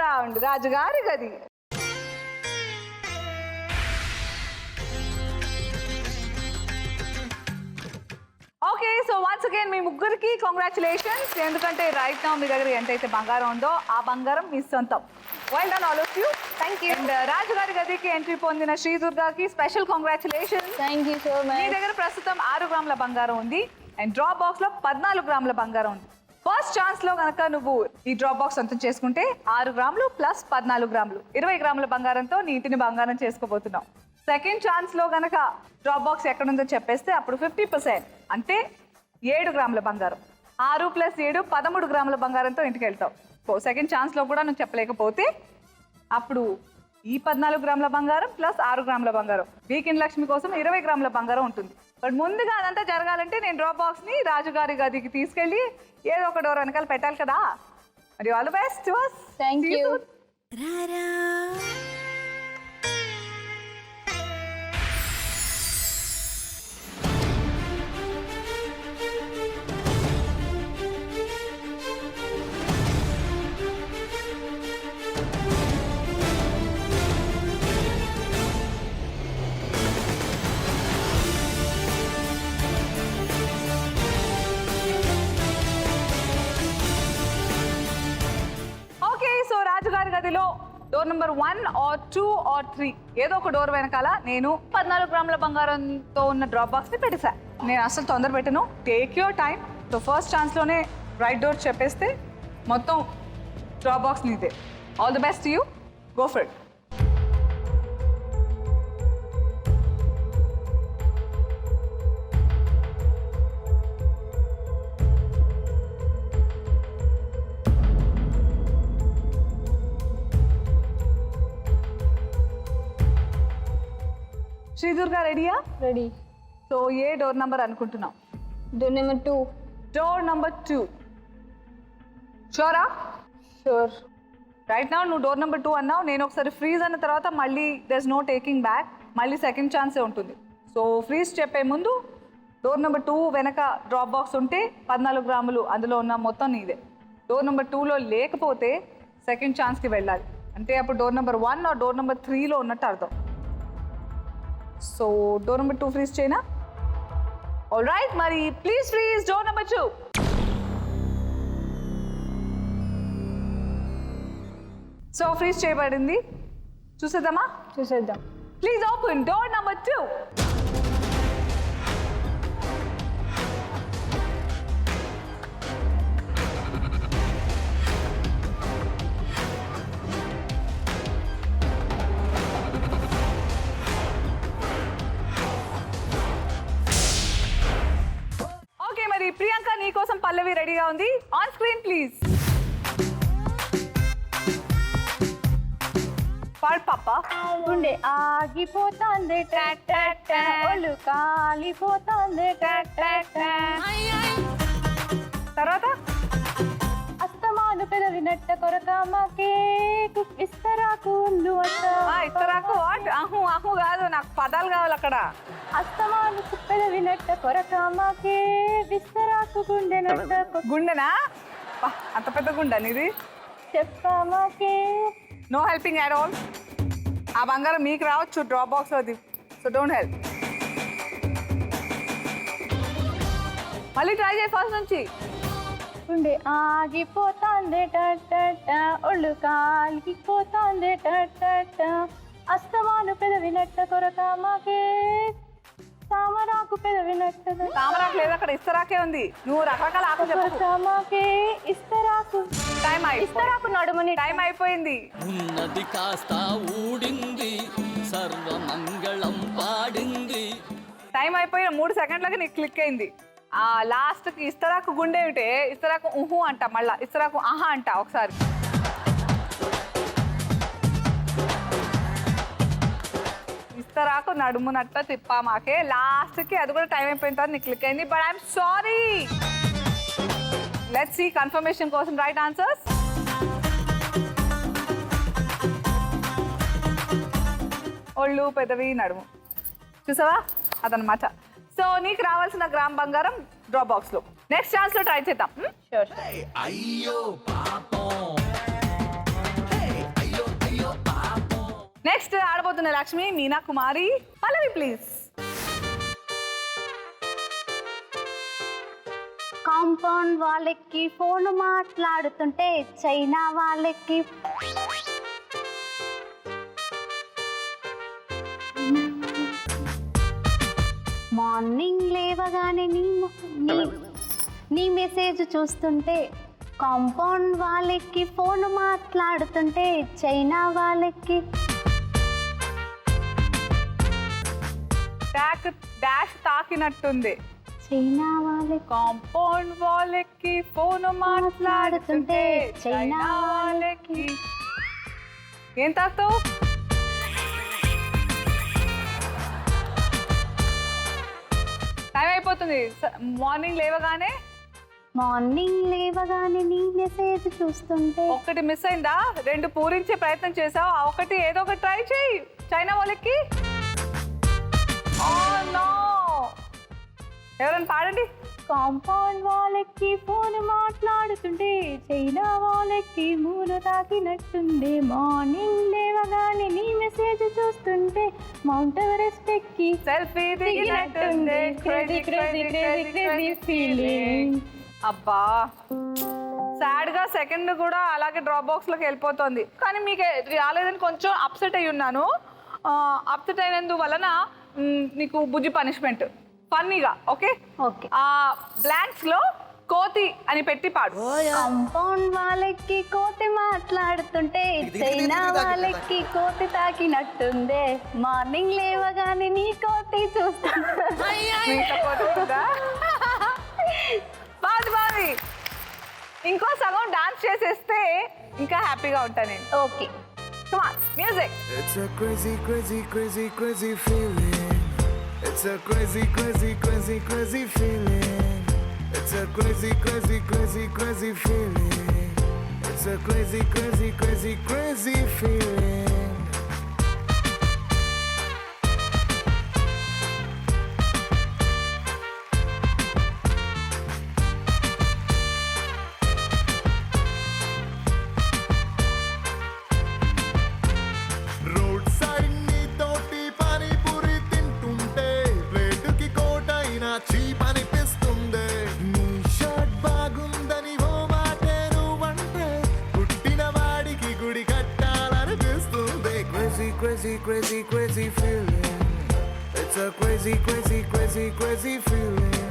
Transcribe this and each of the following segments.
Round రాజుగారి గది. Okay, so once again మీ ముగ్గురికి కంగ్రాచులేషన్స్. ఎందుకంటే రైట్ నౌ మీ దగ్గర ఎంతైతే బంగారం ఉందో ఆ బంగారం మీ సొంతం. Well done all of you. Thank you. And రాజుగారి గదికి ఎంట్రీ పొందిన శ్రీ దుర్గాకి special congratulations. Thank you so మీ మచ్. దగ్గర ప్రస్తుతం 6 గ్రాముల బంగారం ఉంది అండ్ డ్రాప్ బాక్స్ లో 14 గ్రాముల బంగారం ఉంది. ఫస్ట్ ఛాన్స్ లో కనుక నువ్వు ఈ డ్రాప్ బాక్స్ సొంతం చేసుకుంటే 6 గ్రాములు ప్లస్ 14 గ్రాములు 20 గ్రాముల బంగారంతో నీ ఇంటిని బంగారం చేసుకోబోతున్నావు. సెకండ్ ఛాన్స్ లో కనుక డ్రాప్ బాక్స్ ఎక్కడుందో చెప్పేస్తే అప్పుడు 50% అంటే 7 గ్రాముల బంగారం. 6 + 7 13 గ్రాముల బంగారంతో ఇంటికి వెళ్తావు. సెకండ్ ఛాన్స్ లో కూడా నువ్వు చెప్పలేకపోతే అప్పుడు ఈ 14 గ్రాముల బంగారం ప్లస్ 6 గ్రాముల బంగారం వీకెండ్ లక్ష్మి కోసం 20 గ్రాముల బంగారం ఉంటుంది. బట్ ముందుగా అదంతా జరగాలంటే నేను డ్రాప్ బాక్స్ ని రాజుగారి గదికి తీసుకెళ్ళి ఏదో ఒక డోర్ వెనకాల పెట్టాలి కదా. మరి all the best to us. Thank you. Okay, so రాజుగారి గదిలో డోర్ నెంబర్ 1 ఆర్ 2 ఆర్ 3 ఏదో ఒక డోర్ వెనకాల నేను 14 గ్రాముల బంగారంతో ఉన్న డ్రాప్ బాక్స్ ని పెట్టేసా. నేను అసలు తొందర పెట్టను. Take your time. So first chance లోనే రైట్ డోర్ చెప్పేస్తే మొత్తం డ్రాప్ బాక్స్ నీదే. All the best you. Go for it. Shri Durga రెడీయా? రెడీ. సో ఏ డోర్ నంబర్ అనుకుంటున్నావు? Door number 2. Door number 2. షూరా? షూర్. రైట్ నౌ నువ్వు డోర్ నెంబర్ 2 అన్నావు. నేను ఒకసారి ఫ్రీజ్ అన్న తర్వాత మళ్ళీ దెర్ నో టేకింగ్ బ్యాక్. మళ్ళీ సెకండ్ ఛాన్సే ఉంటుంది. సో ఫ్రీజ్ చెప్పే ముందు డోర్ నెంబర్ 2 వెనక డ్రాప్ బాక్స్ ఉంటే 14 గ్రాములు అందులో ఉన్న మొత్తం నీదే. డోర్ నెంబర్ 2లో లేకపోతే సెకండ్ ఛాన్స్కి వెళ్ళాలి. అంటే అప్పుడు door number 1 or door number 3లో ఉన్నట్టు అర్థం. సో డోర్ నెంబర్ 2 ఫ్రీజ్ చేయనా? ఆల్ రైట్, మరి please freeze door number 2. So freeze చేయబడింది. చూసేద్దామా? చూసేద్దాం. Please open door number 2. Okay, మరి ప్రియాంక నీ కోసం పల్లవి రెడీగా ఉంది. On screen please. పాడు పాప. గుండె ఆగిపోతుంది ఒళ్ళు కాలిపోతుంది తర్వాత అస్తమాను పెదవినట్ట కొరకామాకే ఇస్తరాకు ఇస్తరాకు వాట్? అహు అహు కాదు, నాకు పదాలు కావాలి అక్కడ. అస్తమాను పెదవినట్ట కొరకామాకే విస్తరాకు గుండె నట్ట గుండెనా? అంత పెద్ద గుండె నీది? చెప్పామాకే. No helping at all. ఆ బంగారం మీకు రావచ్చు డ్రాప్ బాక్స్ అది. So don't help. మళ్ళీ ట్రై చేయి ఫస్ట్ నుంచి. గుండె ఆగిపోతుంది ఒళ్ళు కాలిపోతుంది అస్తమాను పెదవినట్ట కొరకామాకే తామరాకు పెదవినట్ట తామరాకు లేదు అక్కడ, ఇస్తరాకే ఉంది. నువ్వు రకరకాల ఆకు చెప్పు. కొరకామాకే ఇస్తరాకు టైం ఇస్తరాకు నడుమని టైం అయిపోయింది. ఉన్నది కాస్త ఊడింది సర్వమంగళం పాడింది. టైం అయిపోయిన 3 సెకండ్లకి నీకు క్లిక్ అయింది. ఆ లాస్ట్కి ఇస్తరాకు గుండె ఉంటే ఇస్తరాకు ఊహు అంట, మళ్ళా ఇస్తరాకు ఆహా అంట ఒకసారి. ఇస్తరాకు నడుమునట్ట తిప్పామాకే లాస్ట్కి అది కూడా టైం అయిపోయిన తర్వాత నీకు క్లిక్ అయింది. But I'm sorry. Let's see confirmation కోసం రైట్ ఆన్సర్స్. ఒళ్ళు పెదవి నడుము చూసావా? అదనమాట. సో నీకు రావాల్సిన గ్రామ్ బంగారం డ్రాప్ బాక్స్ లో నెక్స్ట్ ఛాన్స్ లో ట్రై చేద్దాం. షూర్. అయ్యో పాపం మాట్లాడబోతున్న లక్ష్మి, మీనా కుమారి, పల్లవి ప్లీజ్. కాంపౌండ్ వాళ్ళకి ఫోన్ మాట్లాడుతుంటే చైనా వాళ్ళకి మార్నింగ్ లేవగానే నీ మెసేజ్ చూస్తుంటే కాంపౌండ్ వాళ్ళకి ఫోన్ మాట్లాడుతుంటే చైనా వాళ్ళకి డాష్ తాకినట్టుంది. చైనా వాళ్ళకి కాంపౌండ్ వాళ్ళకి ఫోన్ మాట్లాడుతుంటే చైనా వాళ్ళకి. ఏం తాకుతావు? టైం అయిపోతుంది. మార్నింగ్ లేవగానే నీ మెసేజ్ చూస్తుంటే ఒకటి మిస్ అయిందా? 2 పూరించే ప్రయత్నం చేసావు. ఆ ఒకటి ఏదో ఒకటి ట్రై చేయి. చైనా వాళ్ళకి. ఎవరైనా పాడండి. కాంపౌండ్ వాళ్ళకి ఫోన్ మాట్లాడుతుంటే చైనా వాళ్ళకి మూల తాకినట్టుండే. మార్నింగ్ లేవగానే నీ మెసేజ్ చూస్తుంటే మౌంట్ ఎవరెస్ట్ ఎక్కి సెల్ఫీ దిగినట్టుండే. Crazy crazy crazy crazy feeling. అబ్బా, సాడ్ గా సెకండ్ కూడా అలాగే డ్రాప్ బాక్స్ లోకి వెళ్ళిపోతుంది. కానీ మీకు రాలేదని కొంచెం అప్సెట్ అయి ఉన్నాను. అప్సెట్ అయినందువలన నీకు బుజ్జి పనిష్మెంట్ ఫన్నీగా. Okay okay. ఆ బ్లాంక్స్ లో కోతి అని పెట్టి పాడు. కాంపౌండ్ వాళ్ళకి కోతి మాట్లాడుతుంటే చైనా వాళ్ళకి కోతి తాకినట్టుందే. మార్నింగ్ లేవగానే నీ కోతి చూస్తుంటే బాగుంది. ఇంకో సగం డాన్స్ చేసేస్తే ఇంకా హ్యాపీగా ఉంటాను నేను. Okay, come on music. It's a crazy, crazy, crazy, crazy feeling. It's a crazy, crazy, crazy, crazy feeling. It's a crazy, crazy, crazy, crazy feeling. It's a crazy, crazy, crazy, crazy feeling. Road side నీ తోటి పానీపూరి తింటుంటే ప్లేటుకి కోటైనా cheap అనిపిస్తుంది. నీ shirt బాగుందని ఓ మాటే నువ్వంటే పుట్టిన వాడికి గుడి కట్టాలనిపిస్తుంది. Crazy, crazy, crazy, crazy feeling. It's a crazy, crazy, crazy, crazy feeling.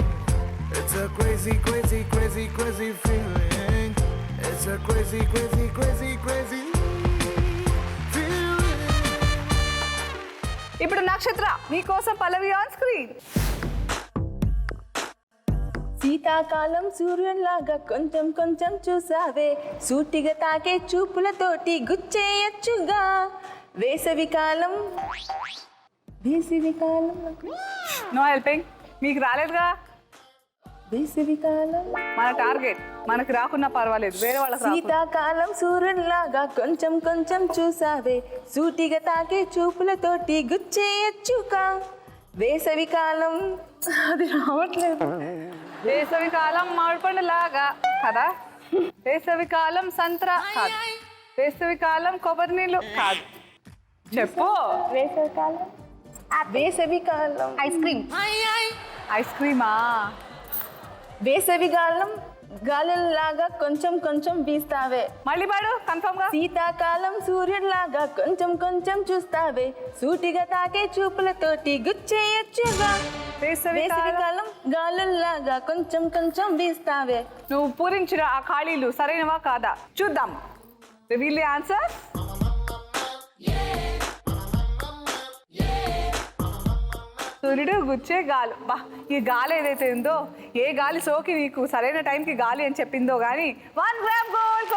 It's a crazy, crazy, crazy, crazy feeling. It's a crazy, crazy, crazy, crazy. ఇప్పుడు నక్షత్ర నీకోసం పల్లవి ఆన్ స్క్రీన్. శీతాకాలం సూర్యునిలాగా కొంచెం కొంచెం చూసావే, సూటిగా తాకే చూపులతోటి గుచ్చేయచ్చుగా. వేసవికాలం నో హెల్పింగ్. మీకు రాలేదుగా వేసవికాలం. మన టార్గెట్ మనకు రాకున్నా పర్వాలేదు, వేరే వాళ్ళకి రాకుండా. శీతాకాలం సూర్యునిలాగా కొంచెం కొంచెం చూసావే, సూటిగా తాకే చూపులతోటి గుచ్చేయచ్చుగా. వేసవికాలం అది రావట్లేదు. వేసవికాలం మామిడిపండు లాగా కదా. వేసవికాలం సంత్రా కాదు. వేసవికాలం కొబ్బరి నీళ్ళు కాదు. చెప్పు. వేసవికాలం వేసవికాలం ఐస్ క్రీమ్. ఐస్ క్రీమా? వేసవికాలం గాలుల్లాగా కొంచెం కొంచెం వీస్తావే. మళ్ళీ పాడు కన్ఫర్మ్ గా. శీతాకాలం సూర్యుడిలాగా కొంచెం కొంచెం చూస్తావే, సూటిగా తాకే చూపులతోటి గుచ్చేయచ్చుగా. వేసవికాలం గాలుల్లాగా కొంచెం కొంచెం వీస్తావే. నువ్వు పూరించిన ఆ ఖాళీలు సరైనవా కాదా చూద్దాం. Reveal the answer. సూర్యుడు గుచ్చే గాలి. బా, ఈ గాలి ఏదైతే ఉందో, ఏ గాలి సోకి నీకు సరైన టైంకి గాలి అని చెప్పిందో కానీ 1 గ్రామ్ గోల్డ్.